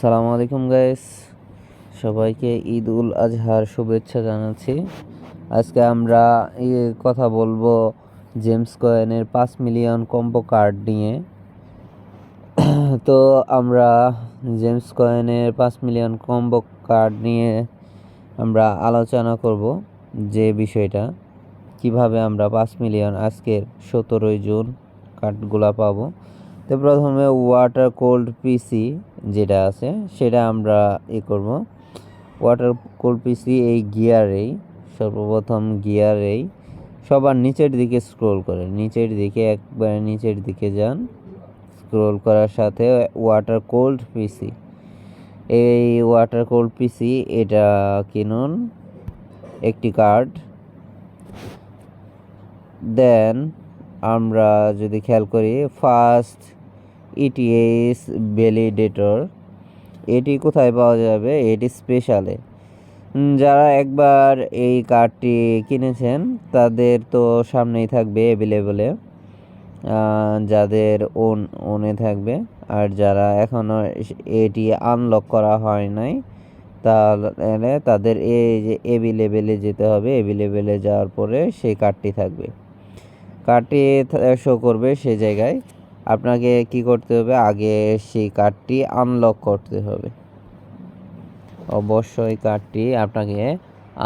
আসসালামু আলাইকুম গাইস, সবাইকে ঈদ উল আজহার শুভেচ্ছা জানাচ্ছি। আজকে আমরা কথা বলবো জেমস কয়েনের 5 মিলিয়ন কম্বো কার্ড নিয়ে। তো আমরা জেমস কয়েনের 5 মিলিয়ন কম্বো কার্ড নিয়ে আমরা আলোচনা করব যে বিষয়টা কিভাবে আমরা 5 মিলিয়ন আজকের 17 জুন কার্ডগুলা পাবো। তো প্রথমে ওয়াটার কোল্ড পিসি যেটা আছে সেটা আমরা করব। ওয়াটার কোল্ড পিসি এই গিয়ারেই সর্বপ্রথম গিয়ারেই সবার নিচের দিকে স্ক্রোল করেন, নিচের দিকে একবারে নিচের দিকে যান। স্ক্রোল করার সাথে ওয়াটার কোল্ড পিসি, এই ওয়াটার কোল্ড পিসি এটা কিনুন একটি কার্ড। দেন আমরা যদি খেয়াল করি ফার্স্ট ইটিএস ভ্যালিডেটর, এটি কোথায় পাওয়া যাবে? এটি স্পেশালে। যারা একবার এই কার্ডটি কিনেছেন তাদের তো সামনেই থাকবে অ্যাভেলেবলে, যাদের ওনে থাকবে। আর যারা এখনও এটি আনলক করা হয় নাই তাহলে তাদের এই যে অ্যাভেলেবেলে যেতে হবে। অ্যাভেলেবেলে যাওয়ার পরে সেই কার্ডটি থাকবে, কার্ডটি শো করবে সেই জায়গায়। আপনাকে কি করতে হবে? আগে সেই কার্ডটি আনলক করতে হবে। অবশ্যই কার্ডটি আপনাকে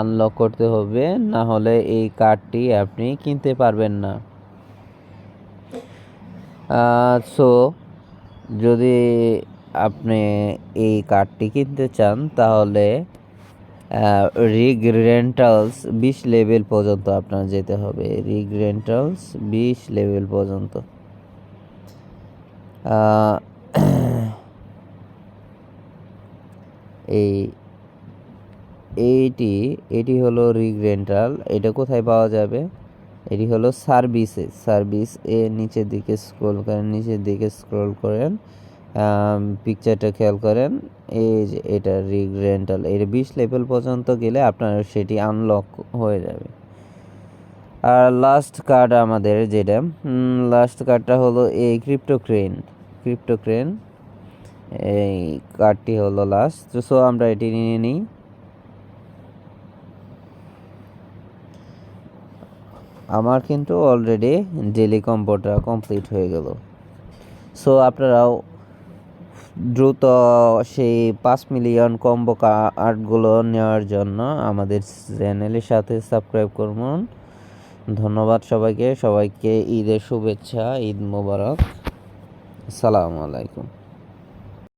আনলক করতে হবে, না হলে এই কার্ডটি আপনি কিনতে পারবেন না। সো যদি আপনি এই কার্ডটি কিনতে চান তাহলে রিগ রেন্টালস 20 লেভেল পর্যন্ত আপনার যেতে হবে। রিগ রেন্টালস 20 লেভেল পর্যন্ত। এটি হলো রিগ রেন্টাল। এটা কোথায় পাওয়া যাবে? এটি হলো সার্ভিস এ নিচের দিকে স্ক্রল করেন, নিচের দিকে স্ক্রল করেন, পিকচারটা খেয়াল করেন। এই যে এটা রিগ রেন্টাল, এর 20 লেভেল পর্যন্ত গেলে আপনার সেটি আনলক হয়ে যাবে। আর লাস্ট কার্ড আমাদের যেটা লাস্ট কার্ডটা হলো এই ক্রিপ্টোক্রেন। এই কার্ডটি হলো লাস্ট। সো আমরা এটি নিয়ে নিই। আমার কিন্তু অলরেডি ডেলি কম্বোটা কমপ্লিট হয়ে গেল। সো আপনারাও দ্রুত সেই 5 মিলিয়ন কম্বো কার্ডগুলো নেওয়ার জন্য আমাদের চ্যানেলের সাথে সাবস্ক্রাইব করুন। ধন্যবাদ সবাইকে ঈদের শুভেচ্ছা, ঈদ মোবারক। আসসালামু আলাইকুম।